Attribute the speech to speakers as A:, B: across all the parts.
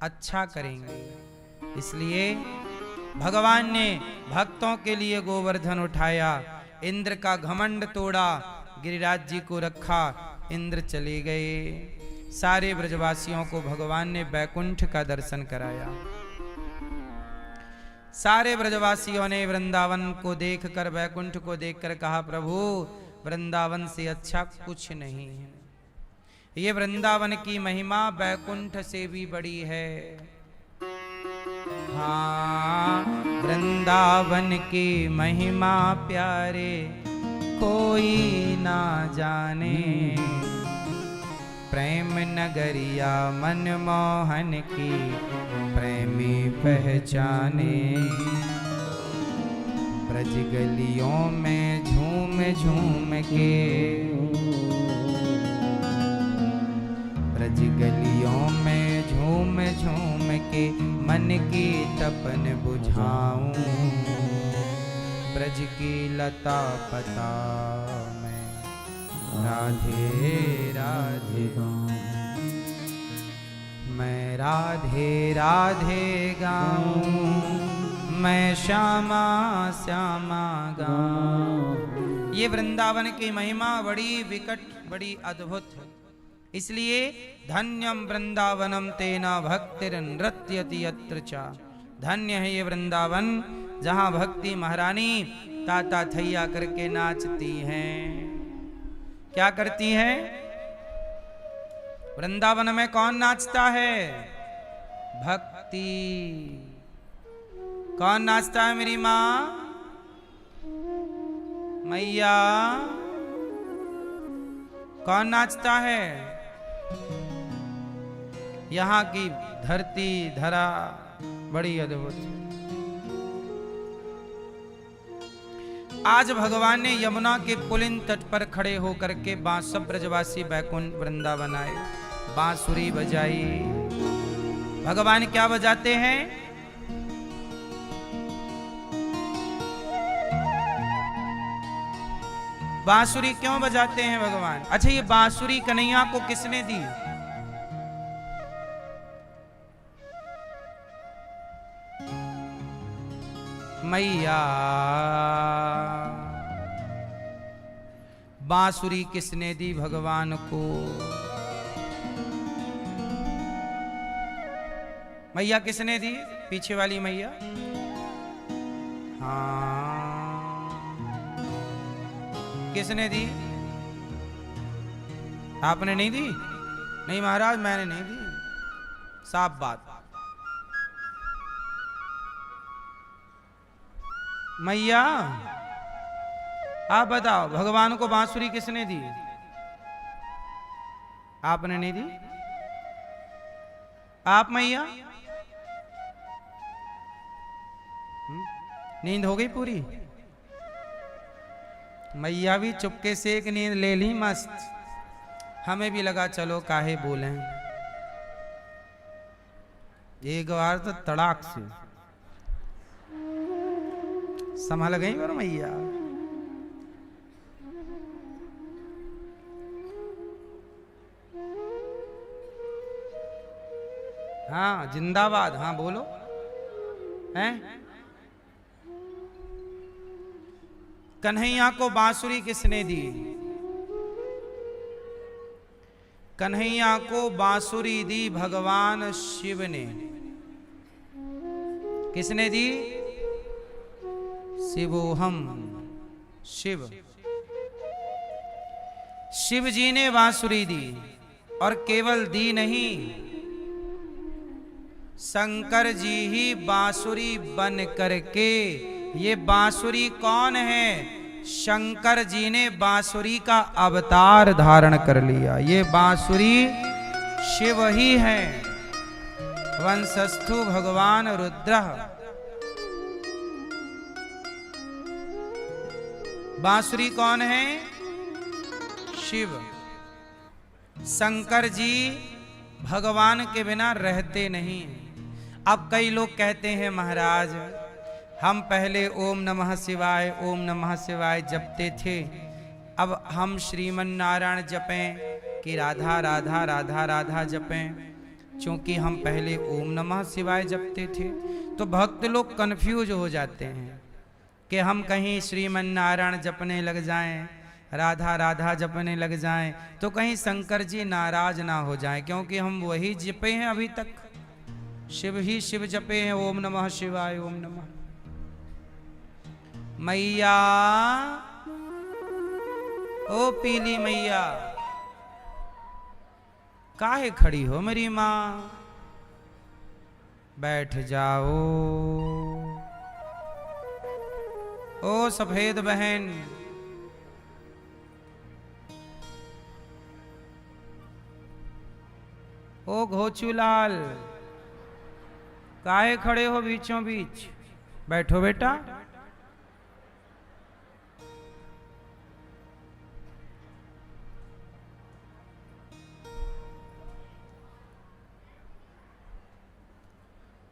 A: अच्छा करेंगे। इसलिए भगवान ने भक्तों के लिए गोवर्धन उठाया, इंद्र का घमंड तोड़ा, गिरिराज जी को रखा, इंद्र चले गए। सारे ब्रजवासियों को भगवान ने बैकुंठ का दर्शन कराया। सारे ब्रजवासियों ने वृंदावन को देखकर, बैकुंठ को देखकर कहा, प्रभु वृंदावन से अच्छा कुछ नहीं है। ये वृंदावन की महिमा बैकुंठ से भी बड़ी है। हाँ, वृंदावन की महिमा प्यारे कोई ना जाने, प्रेम नगरिया मनमोहन की प्रेमी पहचाने। ब्रज गलियों में झूम झूम के, ब्रज गलियों में झूम झूम के मन की तपन बुझाऊं। ब्रज की लता पता में राधे राधे गाऊं, मैं राधे राधे गाऊं, मैं श्यामा श्यामा गाऊं। ये वृंदावन की महिमा बड़ी विकट, बड़ी अद्भुत है। इसलिए धन्यम वृंदावनम तेना भक्तिर नृत्यति यत्र चा। धन्य है ये वृंदावन जहां भक्ति महारानी ताता थैया करके नाचती हैं। क्या करती हैं? वृंदावन में कौन नाचता है? भक्ति। कौन नाचता है मेरी माँ? मैया। कौन नाचता है? यहाँ की धरती धरा बड़ी अद्भुत है। आज भगवान ने यमुना के पुलिन तट पर खड़े होकर के सब ब्रजवासी बैकुंठ वृंदावन आए, बांसुरी बजाई। भगवान क्या बजाते हैं? बांसुरी क्यों बजाते हैं भगवान? अच्छा, ये बांसुरी कन्हैया को किसने दी? मैया। बांसुरी किसने दी भगवान को? मैया किसने दी? पीछे वाली मैया। हाँ, किसने दी? आपने नहीं दी? नहीं महाराज, मैंने नहीं दी। साफ बात। मैया, आप बताओ, भगवान को बांसुरी किसने दी? आपने नहीं दी? आप मैया? नींद हो गई पूरी? मैया भी चुपके से एक नींद ले ली मस्त। हमें भी लगा चलो काहे बोलें, एक बार तो तड़ाक से संभल गई और मैया। हाँ जिंदाबाद। हाँ बोलो। हैं? कन्हैया को बांसुरी किसने दी? कन्हैया को बांसुरी दी भगवान शिव ने। किसने दी? शिवोहम, शिव। शिव जी ने बांसुरी दी, और केवल दी नहीं, शंकर जी ही बांसुरी बन करके। ये बांसुरी कौन है? शंकर जी ने बांसुरी का अवतार धारण कर लिया। ये बांसुरी शिव ही है। वंशस्थु भगवान रुद्र। बांसुरी कौन है? शिव। शंकर जी भगवान के बिना रहते नहीं। अब कई लोग कहते हैं महाराज, हम पहले ओम नमः शिवाय ओम नमः शिवाय जपते थे, अब हम श्रीमन नारायण जपें कि राधा राधा राधा राधा जपें? क्योंकि हम पहले ओम नमः शिवाय जपते थे। तो भक्त लोग कंफ्यूज हो जाते हैं कि हम कहीं श्रीमन नारायण जपने लग जाएं, राधा राधा जपने लग जाएं, तो कहीं शंकर जी नाराज ना हो जाएं, क्योंकि हम वही जपे हैं अभी तक, शिव ही शिव जपे हैं, ओम नमः शिवाय ओम नमः। मैया, ओ पीली मैया, काहे खड़ी हो मेरी माँ, बैठ जाओ। ओ सफेद बहन, ओ घोचूलाल, काहे खड़े हो बीचों बीच, बैठो बेटा।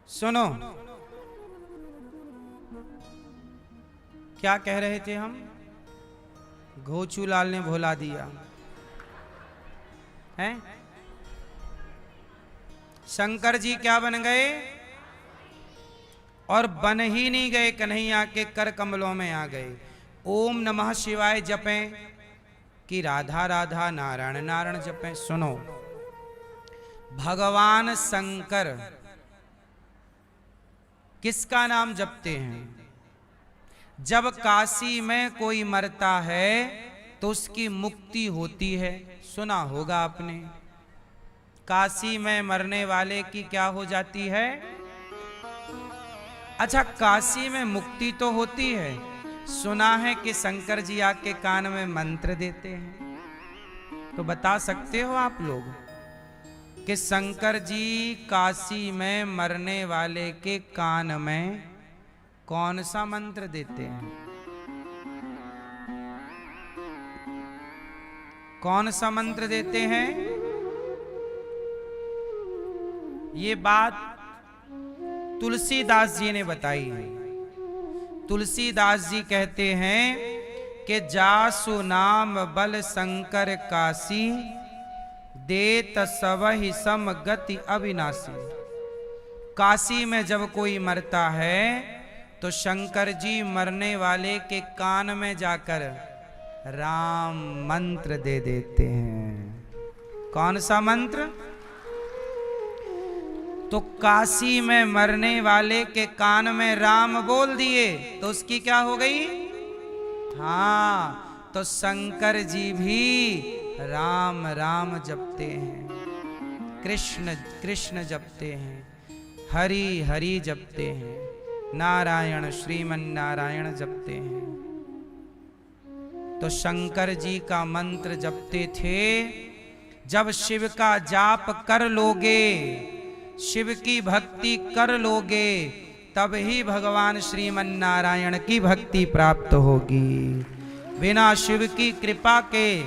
A: सुनो, क्या कह रहे थे हम? घोचूलाल ने भुला दिया है। शंकर जी क्या बन गए? और बन ही नहीं गए, कन्हैया के कर कमलों में आ गए। ओम नमः शिवाय जपें कि राधा राधा नारायण नारायण जपें। सुनो, भगवान शंकर किसका नाम जपते हैं? जब काशी में कोई मरता है तो उसकी मुक्ति होती है, सुना होगा आपने। काशी में मरने वाले की क्या हो जाती है? अच्छा, काशी में मुक्ति तो होती है, सुना है कि शंकर जी आके कान में मंत्र देते हैं। तो बता सकते हो आप लोग कि शंकर जी काशी में मरने वाले के कान में कौन सा मंत्र देते हैं? कौन सा मंत्र देते हैं? ये बात तुलसीदास जी ने बताई है। तुलसीदास जी कहते हैं कि जासु नाम बल शंकर काशी, देत सबहि सम गति अविनाशी। काशी में जब कोई मरता है तो शंकर जी मरने वाले के कान में जाकर राम मंत्र दे देते हैं। कौन सा मंत्र? तो काशी में मरने वाले के कान में राम बोल दिए तो उसकी क्या हो गई? हाँ, तो शंकर जी भी राम राम जपते हैं, कृष्ण कृष्ण जपते हैं, हरि हरि जपते हैं, नारायण श्रीमन नारायण जपते हैं। तो शंकर जी का मंत्र जपते थे। जब शिव का जाप कर लोगे, शिव की भक्ति कर लोगे, तब ही भगवान श्रीमन नारायण की भक्ति प्राप्त होगी। बिना शिव की कृपा के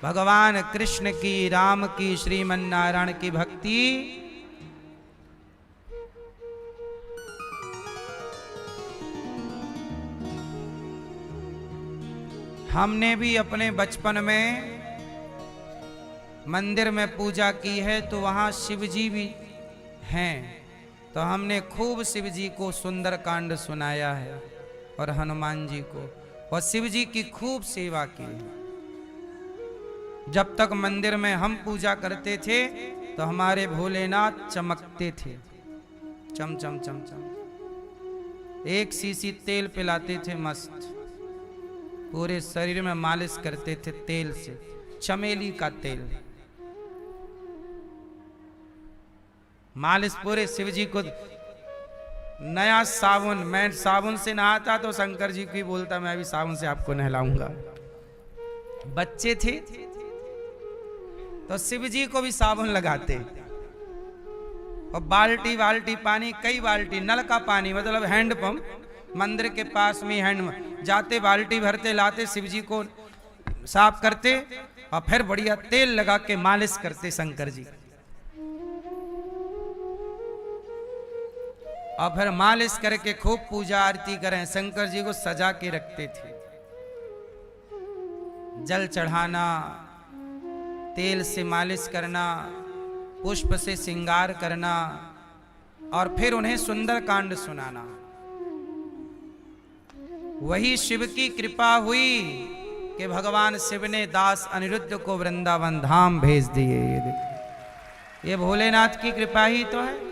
A: भगवान कृष्ण की, राम की, श्रीमन नारायण की भक्ति हमने भी अपने बचपन में मंदिर में पूजा की है, तो वहाँ शिव जी भी हैं, तो हमने खूब शिव जी को सुंदर कांड सुनाया है और हनुमान जी को, और शिव जी की खूब सेवा की। जब तक मंदिर में हम पूजा करते थे तो हमारे भोलेनाथ चमकते थे, चम चम चम चम। एक सीसी तेल पिलाते थे मस्त, पूरे शरीर में मालिश करते थे तेल से, चमेली का तेल मालिश पूरे शिव जी को। नया साबुन, मैं साबुन से नहाता तो शंकर जी को बोलता मैं भी साबुन से आपको नहलाऊंगा। बच्चे थे तो शिव जी को भी साबुन लगाते, और बाल्टी बाल्टी पानी, कई बाल्टी, नल का पानी मतलब हैंडपंप, मंदिर के पास में हैंड जाते, बाल्टी भरते लाते, शिव जी को साफ करते और फिर बढ़िया तेल लगा के मालिश करते शंकर जी, और फिर मालिश करके खूब पूजा आरती करें। शंकर जी को सजा के रखते थे, जल चढ़ाना, तेल से मालिश करना, पुष्प से श्रृंगार करना और फिर उन्हें सुंदर कांड सुनाना। वही शिव की कृपा हुई कि भगवान शिव ने दास अनिरुद्ध को वृंदावन धाम भेज दिए। ये भोलेनाथ की कृपा ही तो है।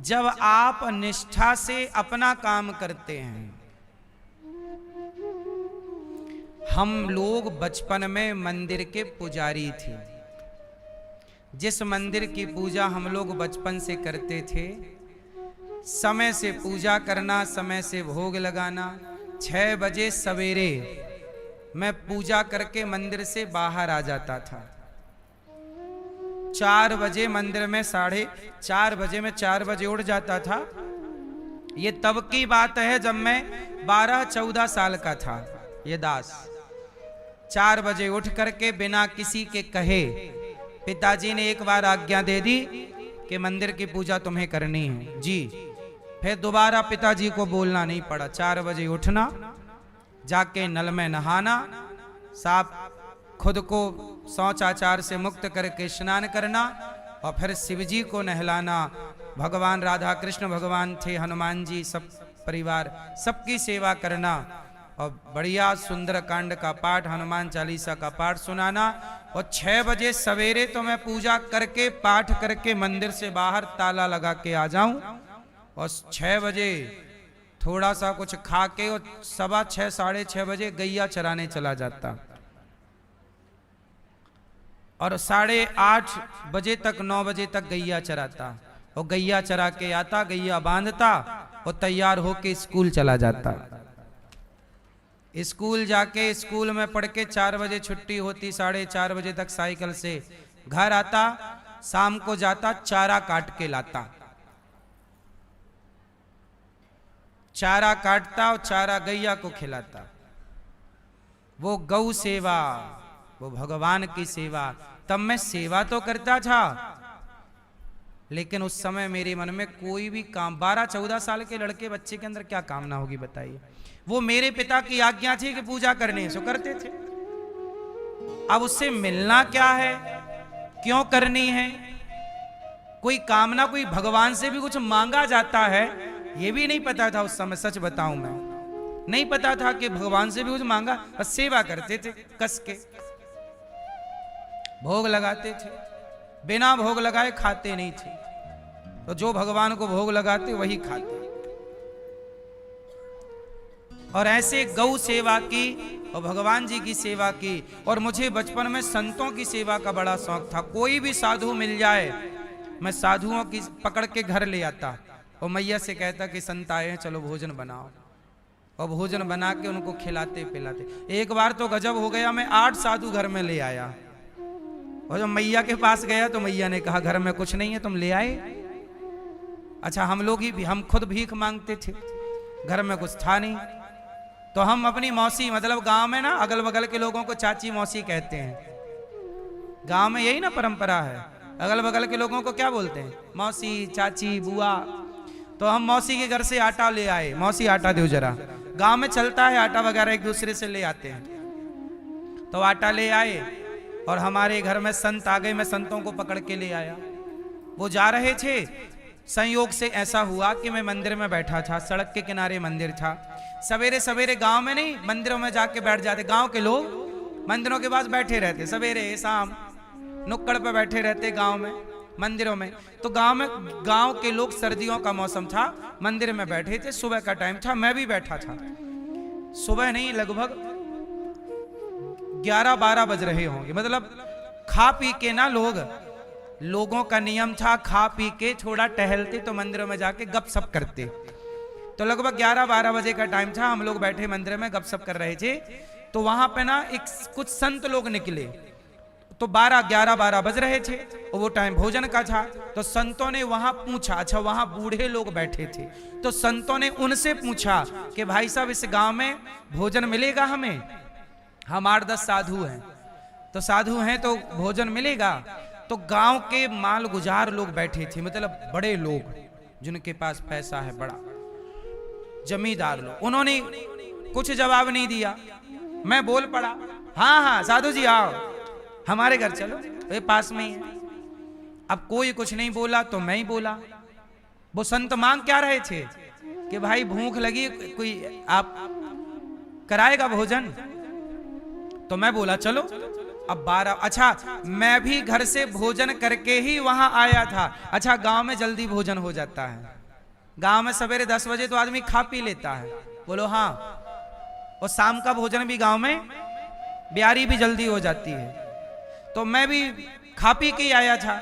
A: जब आप निष्ठा से अपना काम करते हैं। हम लोग बचपन में मंदिर के पुजारी थे। जिस मंदिर की पूजा हम लोग बचपन से करते थे, समय से पूजा करना, समय से भोग लगाना। 6 बजे सवेरे मैं पूजा करके मंदिर से बाहर आ जाता था। 4 बजे मंदिर में 4:30 बजे में 4 बजे उठ जाता था। ये तब की बात है जब मैं 12-14 साल का था। ये दास 4 बजे उठ करके बिना किसी के कहे पिताजी ने एक बार आज्ञा दे दी कि मंदिर की पूजा तुम्हें करनी है जी। फिर दोबारा पिताजी को बोलना नहीं पड़ा। 4 बजे उठना, जाके नल में नहाना, साफ खुद को शौच आचार से मुक्त करके स्नान करना और फिर शिवजी को नहलाना। भगवान राधा कृष्ण भगवान थे, हनुमान जी, सब परिवार, सबकी सेवा करना और बढ़िया सुंदर कांड का पाठ, हनुमान चालीसा का पाठ सुनाना। और 6 बजे सवेरे तो मैं पूजा करके पाठ करके मंदिर से बाहर ताला लगा के आ जाऊं और 6 बजे थोड़ा सा कुछ खा के और 6:15 6:30 बजे गैया चराने चला जाता और 8:30 बजे तक 9 बजे तक गैया चराता और गैया चरा के आता, गैया बांधता और तैयार होके स्कूल चला जाता। स्कूल जाके स्कूल में पढ़ के 4 बजे छुट्टी होती, 4:30 बजे तक साइकिल से घर आता। शाम को जाता, चारा काट के लाता, चारा काटता और चारा गैया को खिलाता। वो गौ सेवा, वो भगवान की सेवा। तब मैं सेवा तो करता था, लेकिन उस समय मेरे मन में कोई भी काम, 12-14 साल के लड़के बच्चे के अंदर क्या कामना होगी बताइए। वो मेरे पिता की आज्ञा थी कि पूजा करनी, सो करते थे। अब उससे मिलना क्या है, क्यों करनी है, कोई कामना, कोई भगवान से भी कुछ मांगा जाता है, ये भी नहीं पता था उस समय। सच बताऊं मैं, नहीं पता था कि भगवान से भी कुछ मांगा। बस सेवा करते थे, कस के भोग लगाते थे, बिना भोग लगाए खाते नहीं थे। तो जो भगवान को भोग लगाते वही खाते। और ऐसे गौ सेवा की और भगवान जी की सेवा की। और मुझे बचपन में संतों की सेवा का बड़ा शौक था। कोई भी साधु मिल जाए, मैं साधुओं की पकड़ के घर ले आता और मैया से कहता कि संत आए हैं, चलो भोजन बनाओ। और भोजन बना के उनको खिलाते पिलाते। एक बार तो गजब हो गया, मैं 8 साधु घर में ले आया। और जब मैया के पास गया तो मैया ने कहा घर में कुछ नहीं है, तुम ले आए। अच्छा, हम लोग ही हम खुद भीख मांगते थे, घर में कुछ था नहीं। तो हम अपनी मौसी, मतलब गांव में ना अगल बगल के लोगों को चाची मौसी कहते हैं। गांव में यही ना परंपरा है, अगल बगल के लोगों को क्या बोलते हैं, मौसी, चाची, बुआ। तो हम मौसी के घर से आटा ले आए, मौसी आटा दो जरा। गांव में चलता है आटा वगैरह एक दूसरे से ले आते हैं। तो आटा ले आए और हमारे घर में संत आ गए, मैं संतों को पकड़ के ले आया। वो जा रहे थे, संयोग से ऐसा हुआ कि मैं मंदिर में बैठा था, सड़क के किनारे मंदिर था। सवेरे सवेरे गांव में नहीं, मंदिरों में जाके बैठ जाते। गांव के लोग मंदिरों के पास बैठे रहते, सवेरे शाम नुक्कड़ पे बैठे रहते गांव में, मंदिरों में। तो गांव के लोग, सर्दियों का मौसम था, मंदिर में बैठे थे। सुबह का टाइम था, मैं भी बैठा था। सुबह नहीं, लगभग 11-12 बज रहे होंगे। मतलब खा पी के ना लोगों का नियम था, खा पी के थोड़ा टहलते तो मंदिरों में जाके गपशप करते। तो लगभग 11-12 बजे का टाइम था, हम लोग बैठे मंदिर में गपशप कर रहे थे। तो वहां पे ना कुछ संत लोग निकले। तो 11-12 बज रहे थे और वो टाइम भोजन का था। तो संतों ने वहां पूछा, अच्छा वहां बूढ़े लोग बैठे थे, तो संतों ने उनसे पूछा कि भाई साहब इस गांव में भोजन मिलेगा हमें? हम 8-10 साधु हैं, तो साधु हैं तो भोजन मिलेगा। तो गांव के माल गुजार लोग बैठे थे, मतलब बड़े लोग जिनके पास पैसा है, बड़ा जमींदार लोग। उन्होंने कुछ जवाब नहीं दिया। मैं बोल पड़ा, हाँ हाँ साधु जी आओ, हमारे घर चलो, ये पास में ही है। अब कोई कुछ नहीं बोला तो मैं ही बोला। वो संत मांग क्या रहे थे कि भाई भूख लगी, कोई आप कराएगा भोजन? तो मैं बोला चलो। अब 12, अच्छा मैं भी घर से भोजन करके ही वहां आया था। अच्छा गांव में जल्दी भोजन हो जाता है, गांव में सवेरे 10 बजे तो आदमी खा पी लेता है। बोलो हाँ। और शाम का भोजन भी गांव में ब्यारी भी जल्दी हो जाती है। तो मैं भी खा पी के आया था,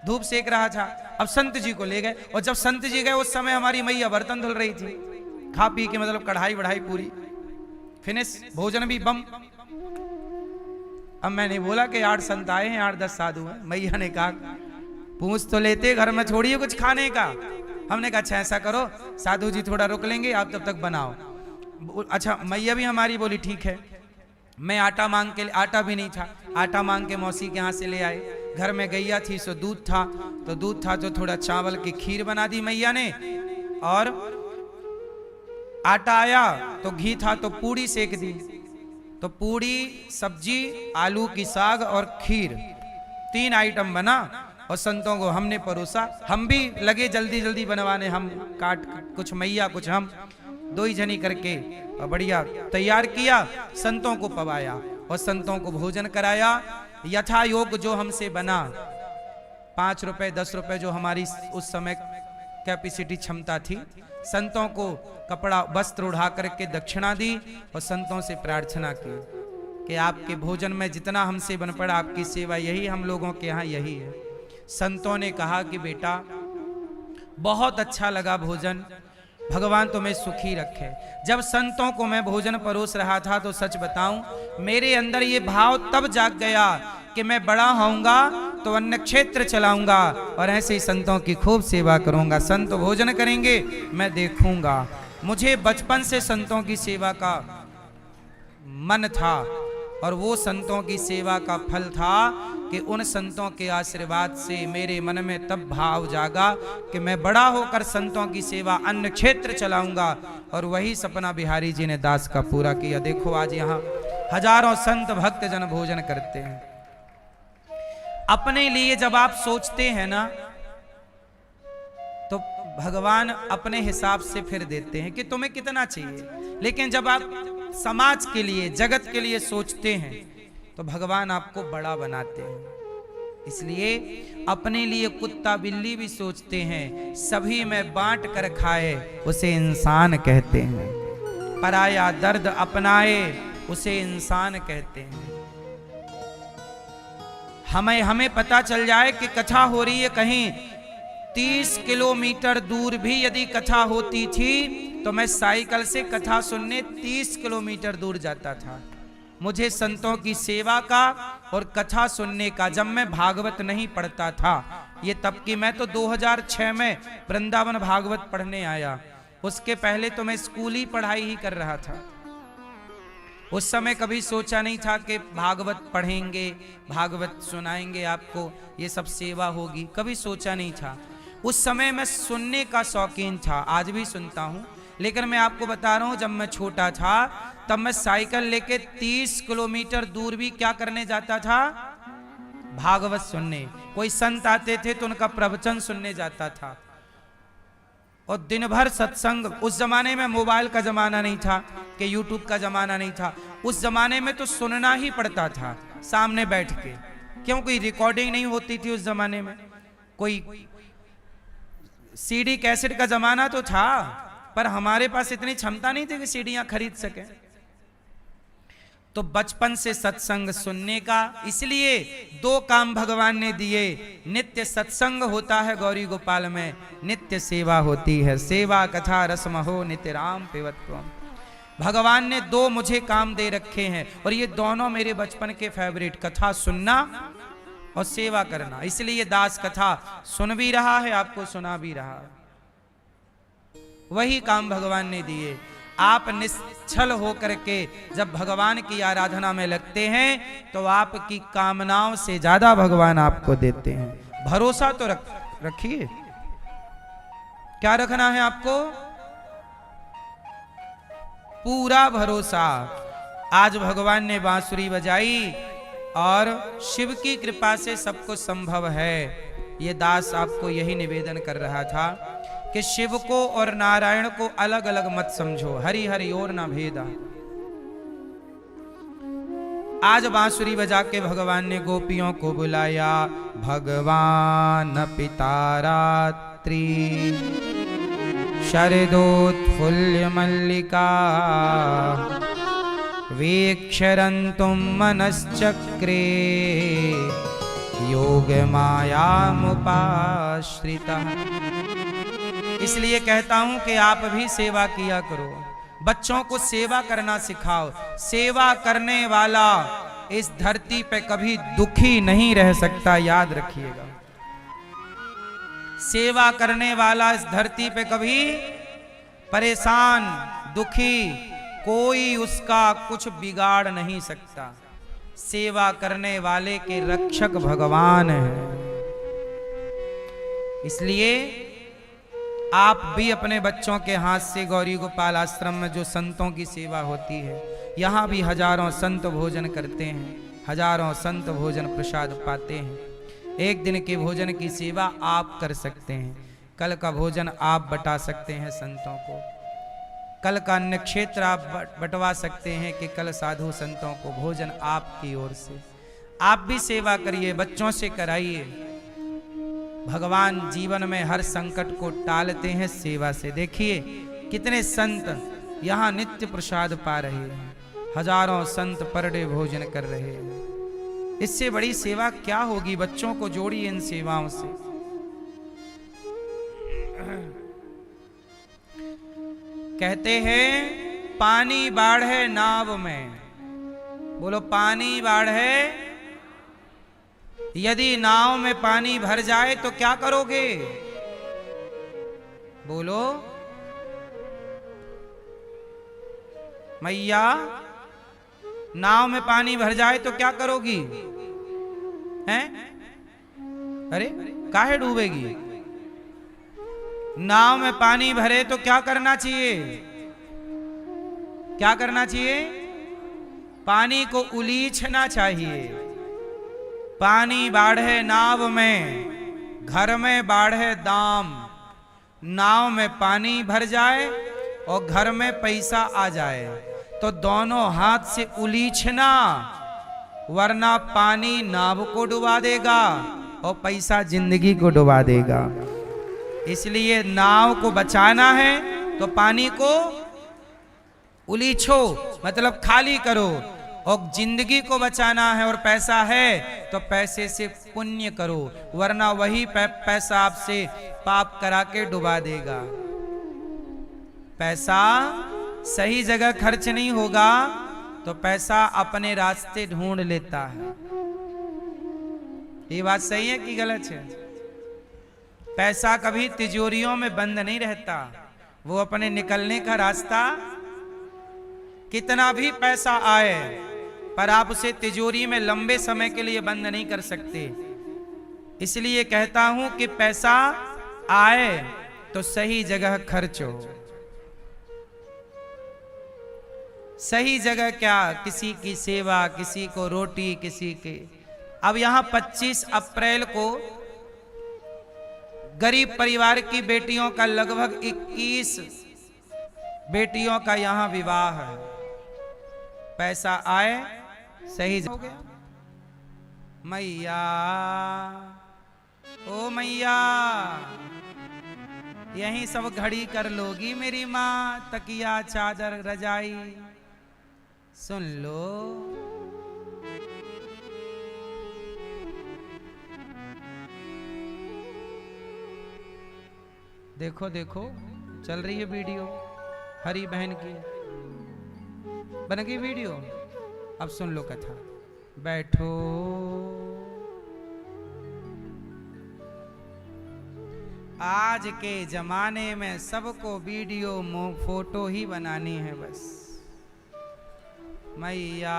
A: धूप सेक रहा था। अब संत जी को ले गए, और जब संत जी गए उस समय हमारी मैया बर्तन धुल रही थी। खा पी के मतलब कढ़ाई बढ़ाई पूरी फिनिश, भोजन भी बम। अब मैंने बोला कि 8 संत आए हैं, 8-10 साधु हैं। मैया ने कहा पूछ तो लेते, घर में छोड़िए कुछ खाने का। हमने कहा अच्छा ऐसा करो साधु जी थोड़ा रुक लेंगे, आप तब तक बनाओ। अच्छा मैया भी हमारी बोली ठीक है। मैं आटा मांग के, आटा भी नहीं था, आटा मांग के मौसी के यहाँ से ले आए। घर में गैया थी सो दूध था, तो दूध था तो थोड़ा चावल की खीर बना दी मैया ने। और आटा आया तो घी था तो पूड़ी सेक दी। तो पूड़ी, सब्जी, आलू की साग और खीर, 3 आइटम बना और संतों को हमने परोसा। हम भी लगे जल्दी जल्दी बनवाने, हम काट कुछ मैया कुछ हम, 2 ही जनी करके और बढ़िया तैयार किया, संतों को पवाया और संतों को भोजन कराया। यथा योग जो हमसे बना, 5 रुपए 10 रुपए जो हमारी उस समय कैपेसिटी क्षमता थी, संतों को कपड़ा वस्त्र उड़ा करके दक्षिणा दी और संतों से प्रार्थना की कि आपके भोजन में जितना हमसे बन पड़ा आपकी सेवा, यही हम लोगों के यहाँ यही है। संतों ने कहा कि बेटा बहुत अच्छा लगा भोजन, भगवान तुम्हें सुखी रखे। जब संतों को मैं भोजन परोस रहा था तो सच बताऊं मेरे अंदर ये भाव तब जाग गया कि मैं बड़ा होऊंगा तो अन्न क्षेत्र चलाऊंगा और ऐसे ही संतों की खूब सेवा करूंगा। संत भोजन करेंगे मैं देखूंगा। मुझे बचपन से संतों की सेवा का मन था और वो संतों की सेवा का फल था कि उन संतों के आशीर्वाद से मेरे मन में तब भाव जागा कि मैं बड़ा होकर संतों की सेवा अन्न क्षेत्र चलाऊंगा। और वही सपना बिहारी जी ने दास का पूरा किया। देखो आज यहाँ हजारों संत भक्त जन भोजन करते हैं। अपने लिए जब आप सोचते हैं ना तो भगवान अपने हिसाब से फिर देते हैं कि तुम्हें कितना चाहिए। लेकिन जब आप समाज के लिए, जगत के लिए सोचते हैं तो भगवान आपको बड़ा बनाते हैं। इसलिए अपने लिए कुत्ता बिल्ली भी सोचते हैं, सभी में बांट कर खाए उसे इंसान कहते हैं। पराया दर्द अपनाए उसे इंसान कहते हैं। हमें पता चल जाए कि कथा हो रही है कहीं 30 किलोमीटर दूर भी यदि कथा होती थी तो मैं साइकिल से कथा सुनने 30 किलोमीटर दूर जाता था। मुझे संतों की सेवा का और कथा सुनने का, जब मैं भागवत नहीं पढ़ता था, ये तब की मैं तो 2006 में वृंदावन भागवत पढ़ने आया। उसके पहले तो मैं स्कूली पढ़ाई ही कर रहा था। उस समय कभी सोचा नहीं था कि भागवत पढ़ेंगे, भागवत सुनाएंगे आपको, ये सब सेवा होगी, कभी सोचा नहीं था। उस समय मैं सुनने का शौकीन था, आज भी सुनता हूँ। लेकिन मैं आपको बता रहा हूँ जब मैं छोटा था तब मैं साइकिल लेके 30 किलोमीटर दूर भी क्या करने जाता था? भागवत सुनने। कोई संत आते थे तो उनका प्रवचन सुनने जाता था। और दिन भर सत्संग। उस जमाने में मोबाइल का जमाना नहीं था कि यूट्यूब का जमाना नहीं था। उस जमाने में तो सुनना ही पड़ता था सामने बैठ के, क्यों कोई रिकॉर्डिंग नहीं होती थी उस जमाने में। कोई सीडी कैसेट का जमाना तो था पर हमारे पास इतनी क्षमता नहीं थी कि सीडियां खरीद सके। तो बचपन से सत्संग सुनने का, इसलिए 2 काम भगवान ने दिए। नित्य सत्संग होता है गौरी गोपाल में, नित्य सेवा होती है। सेवा कथा रसम हो नित्य राम पिबत्वम। भगवान ने 2 मुझे काम दे रखे हैं और ये दोनों मेरे बचपन के फेवरेट, कथा सुनना और सेवा करना। इसलिए दास कथा सुन भी रहा है, आपको सुना भी रहा है। वही काम भगवान ने दिए। आप निश्चल होकर के जब भगवान की आराधना में लगते हैं तो आपकी कामनाओं से ज्यादा भगवान आपको देते हैं। भरोसा तो रखिए। क्या रखना है आपको? पूरा भरोसा। आज भगवान ने बांसुरी बजाई और शिव की कृपा से सब कुछ संभव है। ये दास आपको यही निवेदन कर रहा था कि शिव को और नारायण को अलग अलग मत समझो, हरि हरि और ना भेदा। आज बांसुरी बजा के भगवान ने गोपियों को बुलाया। भगवान पिता रात्रि शरदोत्फुल्ल मल्लिका वीक्षरन्तुं मनश्चक्रे योग मायामुपाश्रितः। इसलिए कहता हूं कि आप भी सेवा किया करो, बच्चों को सेवा करना सिखाओ। सेवा करने वाला इस धरती पे कभी दुखी नहीं रह सकता, याद रखिएगा। सेवा करने वाला इस धरती पे कभी परेशान, दुखी, कोई उसका कुछ बिगाड़ नहीं सकता। सेवा करने वाले के रक्षक भगवान है। इसलिए आप भी अपने बच्चों के हाथ से गौरी गोपाल आश्रम में जो संतों की सेवा होती है, यहाँ भी हजारों संत भोजन करते हैं, हजारों संत भोजन प्रसाद पाते हैं। एक दिन के भोजन की सेवा आप कर सकते हैं, कल का भोजन आप बटा सकते हैं संतों को, कल का अन्न क्षेत्र आप बंटवा सकते हैं कि कल साधु संतों को भोजन आपकी ओर से। आप भी सेवा करिए, बच्चों से कराइए। भगवान जीवन में हर संकट को टालते हैं सेवा से। देखिए कितने संत यहाँ नित्य प्रसाद पा रहे हैं, हजारों संत पर डे भोजन कर रहे हैं। इससे बड़ी सेवा क्या होगी? बच्चों को जोड़िए इन सेवाओं से। कहते हैं पानी बाढ़े नाव में, बोलो पानी बाढ़े। यदि नाव में पानी भर जाए तो क्या करोगे? बोलो मैया, नाव में पानी भर जाए तो क्या करोगी? हैं? अरे काहे डूबेगी? नाव में पानी भरे तो क्या करना चाहिए? क्या करना चाहिए? पानी को उलीछना चाहिए। पानी बाढ़े नाव में, घर में बाढ़े दाम। नाव में पानी भर जाए और घर में पैसा आ जाए तो दोनों हाथ से उलीछना, वरना पानी नाव को डुबा देगा और पैसा जिंदगी को डुबा देगा। इसलिए नाव को बचाना है तो पानी को उलीछो, मतलब खाली करो। और जिंदगी को बचाना है और पैसा है तो पैसे से पुण्य करो, वरना वही पैसा आपसे पाप करा के डुबा देगा। पैसा सही जगह खर्च नहीं होगा तो पैसा अपने रास्ते ढूंढ लेता है। ये बात सही है कि गलत है? पैसा कभी तिजोरियों में बंद नहीं रहता, वो अपने निकलने का रास्ता, कितना भी पैसा आए पर आप उसे तिजोरी में लंबे समय के लिए बंद नहीं कर सकते। इसलिए कहता हूं कि पैसा आए तो सही जगह खर्च हो। सही जगह क्या? किसी की सेवा, किसी को रोटी, किसी के। अब यहां 25 अप्रैल को गरीब परिवार की बेटियों का लगभग 21 बेटियों का यहां विवाह है। पैसा आए सही हो गया। मैया, ओ मैया, यहीं सब घड़ी कर लोगी मेरी माँ, तकिया चादर रजाई सुन लो। देखो देखो चल रही है वीडियो हरी बहन की, बन गई वीडियो। अब सुन लो कथा। बैठो आज के जमाने में सबको वीडियो फोटो ही बनानी है बस। मैया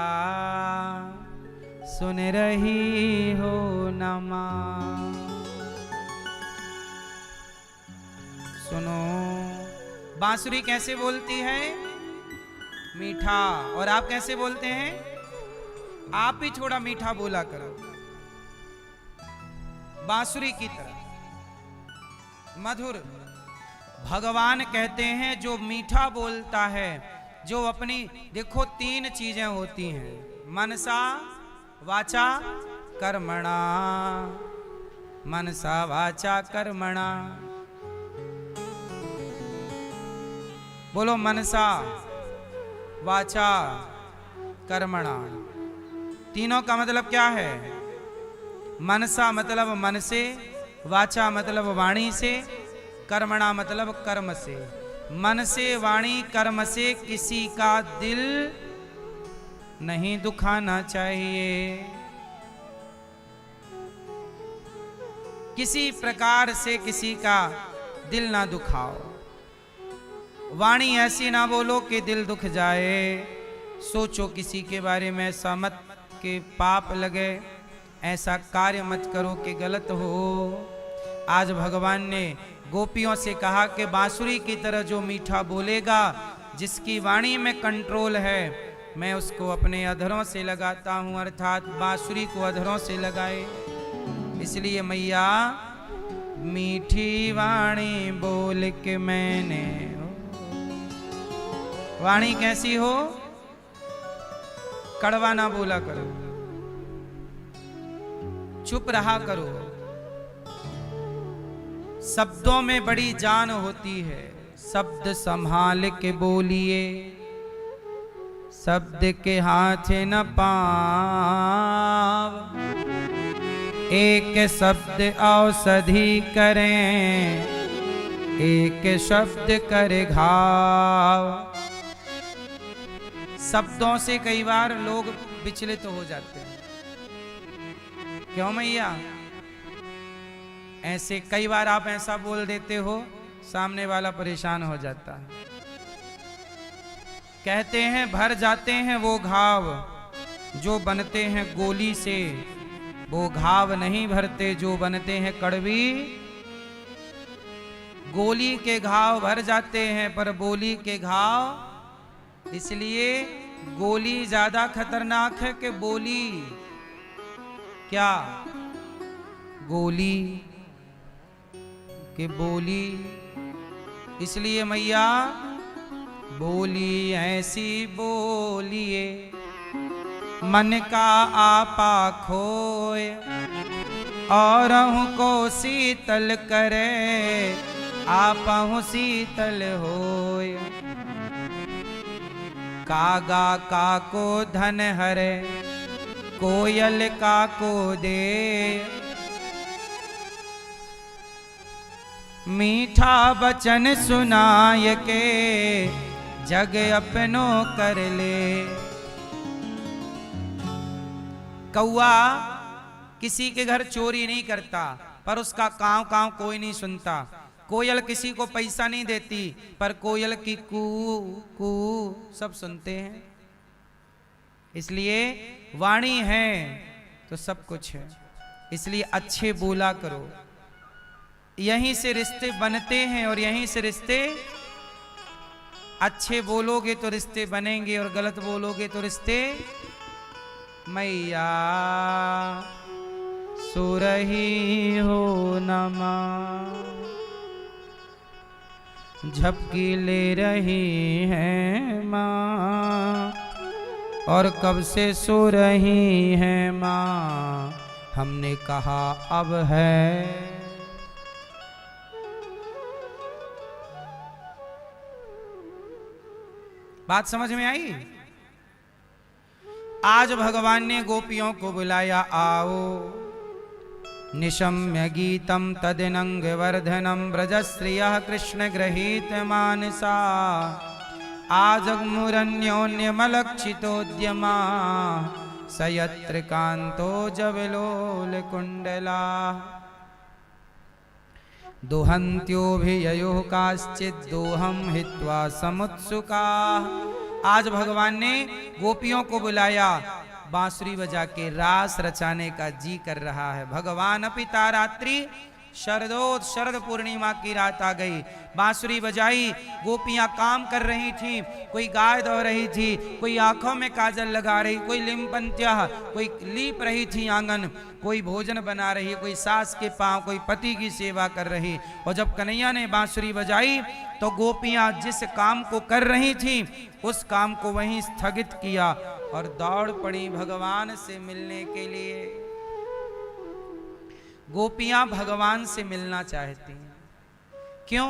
A: सुन रही हो न मां, सुनो बांसुरी कैसे बोलती है? मीठा। और आप कैसे बोलते हैं? आप भी थोड़ा मीठा बोला करो, बांसुरी की तरह मधुर। भगवान कहते हैं जो मीठा बोलता है, जो अपनी, देखो 3 चीजें होती हैं, मनसा वाचा कर्मणा, मनसा वाचा कर्मणा। बोलो मनसा वाचा कर्मणा। तीनों का मतलब क्या है? मनसा मतलब मन से, वाचा मतलब वाणी से, कर्मणा मतलब कर्म से। मन से वाणी कर्म से किसी का दिल नहीं दुखाना चाहिए। किसी प्रकार से किसी का दिल ना दुखाओ। वाणी ऐसी ना बोलो कि दिल दुख जाए। सोचो किसी के बारे में ऐसा मत कि पाप लगे, ऐसा कार्य मत करो कि गलत हो। आज भगवान ने गोपियों से कहा कि बांसुरी की तरह जो मीठा बोलेगा, जिसकी वाणी में कंट्रोल है, मैं उसको अपने अधरों से लगाता हूं, अर्थात बांसुरी को अधरों से लगाए। इसलिए मैया मीठी वाणी बोल के मैंने, वाणी कैसी हो? कड़वा ना बोला करो, चुप रहा करो। शब्दों में बड़ी जान होती है। शब्द संभाल के बोलिए, शब्द के हाथ न पाव। एक शब्द औषधि करें, एक शब्द करे घाव। शब्दों से कई बार लोग विचलित हो जाते हैं। क्यों मैया? ऐसे कई बार आप ऐसा बोल देते हो, सामने वाला परेशान हो जाता है। कहते हैं भर जाते हैं वो घाव जो बनते हैं गोली से, वो घाव नहीं भरते जो बनते हैं कड़वी। गोली के घाव भर जाते हैं पर बोली के घाव, इसलिए गोली ज्यादा खतरनाक है कि बोली। क्या? गोली के बोली। इसलिए मैया बोली ऐसी बोलिए, मन का आपा खोए, और को शीतल करे, आपहु शीतल होए। कागा का को धन हरे, कोयल का को दे, मीठा बचन सुनाय के, जग अपनो कर ले। कौआ किसी के घर चोरी नहीं करता, पर उसका काव काव कोई नहीं सुनता। कोयल किसी को पैसा नहीं देती, पर कोयल की कू कू सब सुनते हैं। इसलिए वाणी है तो सब कुछ है। इसलिए अच्छे बोला करो, यहीं से रिश्ते बनते हैं, और यहीं से रिश्ते, अच्छे बोलोगे तो रिश्ते बनेंगे, और गलत बोलोगे तो रिश्ते। मैया सो रही हो नमा, झपकी ले रही है माँ, और कब से सो रही है माँ, हमने कहा अब है। बात समझ में आई? आज भगवान ने गोपियों को बुलाया, आओ निशम्य गीतम तदिनंग वर्धनम ब्रजश्रियः कृष्ण गृहीत मानसा, आजग्मुरन्योन्यमलक्षितोद्यमा, सयत्र कांतो जविलोल कुंडला। दुहन्त्योभिययोः काश्चिद्दोहं हित्वा समुत्सुका। आज भगवान ने गोपियों को बुलाया, बांसुरी बजा के रास रचाने का जी कर रहा है। भगवान पिता रात्रि शरद पूर्णिमा की रात आ गई। बांसुरी बजाई, गोपियां काम कर रही थी, कोई गाय धो रही थी, कोई आंखों में काजल लगा रही, कोई लिमपंत्या, कोई लीप रही थी आंगन, कोई भोजन बना रही, कोई सास के पांव, कोई पति की सेवा कर रही। और जब कन्हैया ने बांसुरी बजाई तो गोपियां जिस काम को कर रही थी उस काम को वहीं स्थगित किया और दौड़ पड़ी भगवान से मिलने के लिए। गोपियां भगवान से मिलना चाहती हैं। क्यों?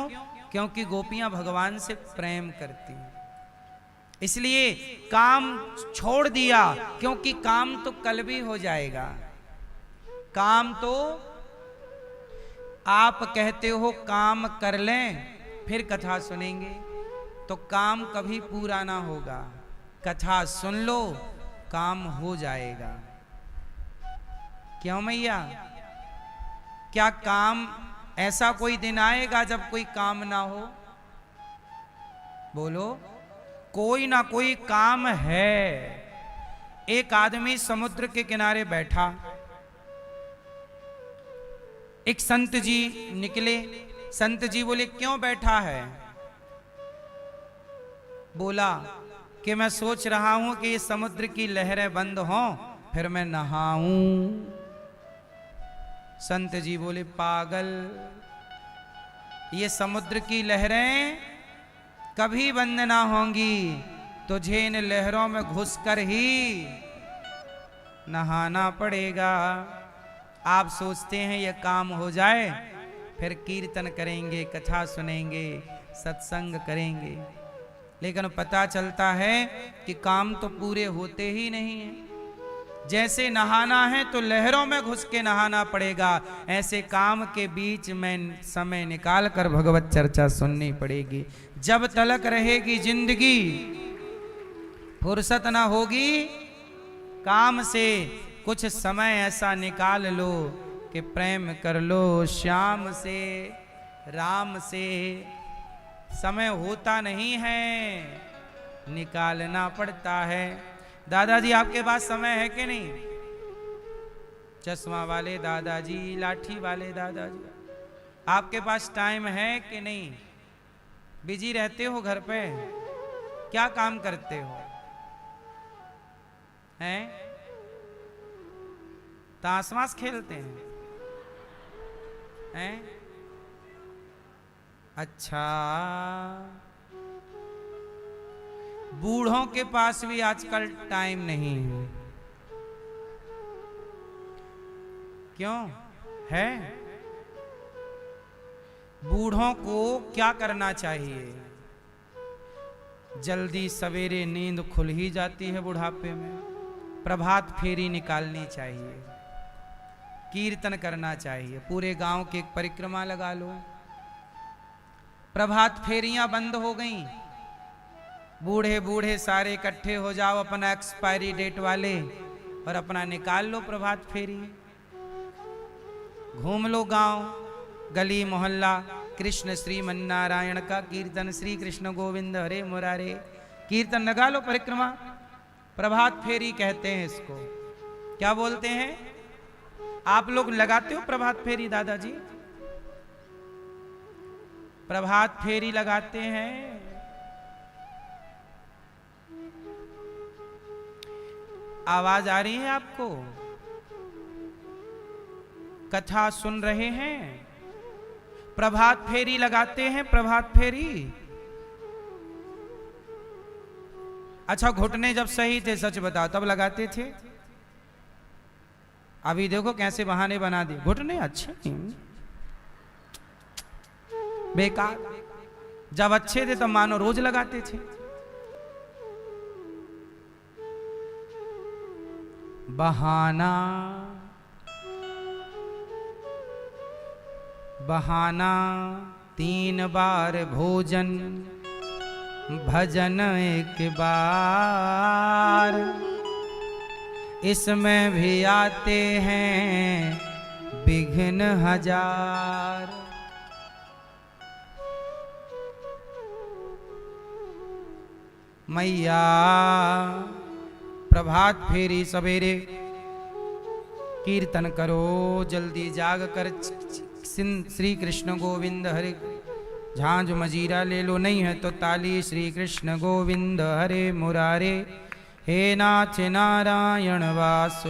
A: क्योंकि गोपियां भगवान से प्रेम करती हैं, इसलिए काम छोड़ दिया। क्योंकि काम तो कल भी हो जाएगा। काम तो आप कहते हो काम कर लें फिर कथा सुनेंगे, तो काम कभी पूरा ना होगा। कथा सुन लो, काम हो जाएगा। क्यों मैया? क्या काम, ऐसा कोई दिन आएगा जब कोई काम ना हो? बोलो। कोई ना कोई काम है। एक आदमी समुद्र के किनारे बैठा, एक संत जी निकले। संत जी बोले क्यों बैठा है? बोला कि मैं सोच रहा हूं कि समुद्र की लहरें बंद हों फिर मैं नहाऊं। संत जी बोले पागल, ये समुद्र की लहरें कभी बंद ना होंगी, तुझे इन लहरों में घुसकर ही नहाना पड़ेगा। आप सोचते हैं ये काम हो जाए फिर कीर्तन करेंगे, कथा सुनेंगे, सत्संग करेंगे, लेकिन पता चलता है कि काम तो पूरे होते ही नहीं हैं। जैसे नहाना है तो लहरों में घुस के नहाना पड़ेगा, ऐसे काम के बीच में समय निकाल कर भगवत चर्चा सुननी पड़ेगी। जब तलक रहेगी जिंदगी फुर्सत ना होगी काम से। कुछ समय ऐसा निकाल लो कि प्रेम कर लो श्याम से, राम से। समय होता नहीं है, निकालना पड़ता है। दादाजी आपके पास समय है कि नहीं? चश्मा वाले दादाजी, लाठी वाले दादाजी, आपके पास टाइम है कि नहीं? बिजी रहते हो घर पे? क्या काम करते हो? हैं? ताशमाश खेलते हैं? हैं? अच्छा, बूढ़ों के पास भी आजकल टाइम नहीं है। क्यों है? बूढ़ों को क्या करना चाहिए? जल्दी सवेरे नींद खुल ही जाती है बुढ़ापे में, प्रभात फेरी निकालनी चाहिए, कीर्तन करना चाहिए, पूरे गांव की एक परिक्रमा लगा लो। प्रभात फेरियां बंद हो गई, बूढ़े बूढ़े सारे इकट्ठे हो जाओ अपना एक्सपायरी डेट वाले और अपना निकाल लो प्रभात फेरी। घूम लो गांव गली मोहल्ला, कृष्ण श्रीमन्नारायण का कीर्तन, श्री कृष्ण गोविंद हरे मुरारे, कीर्तन लगा लो, परिक्रमा। प्रभात फेरी कहते हैं इसको। क्या बोलते हैं? आप लोग लगाते हो प्रभात फेरी? दादाजी प्रभात फेरी लगाते हैं? आवाज आ रही है आपको? कथा सुन रहे हैं? प्रभात फेरी लगाते हैं? प्रभात फेरी। अच्छा, घुटने जब सही थे सच बताओ तब लगाते थे? अभी देखो कैसे बहाने बना दिए, घुटने अच्छे नहीं, बेकार। जब अच्छे थे तब मानो रोज लगाते थे। बहाना बहाना, 3 बार भोजन, भजन 1 बार, इसमें भी आते हैं विघ्न 1000। मैया प्रभात फेरी सवेरे कीर्तन करो, जल्दी जाग कर श्री कृष्ण गोविंद हरे, झांझ मजीरा ले लो, नहीं है तो ताली। श्री कृष्ण गोविंद हरे मुरारे, हे नाथ नारायण वासुदेव।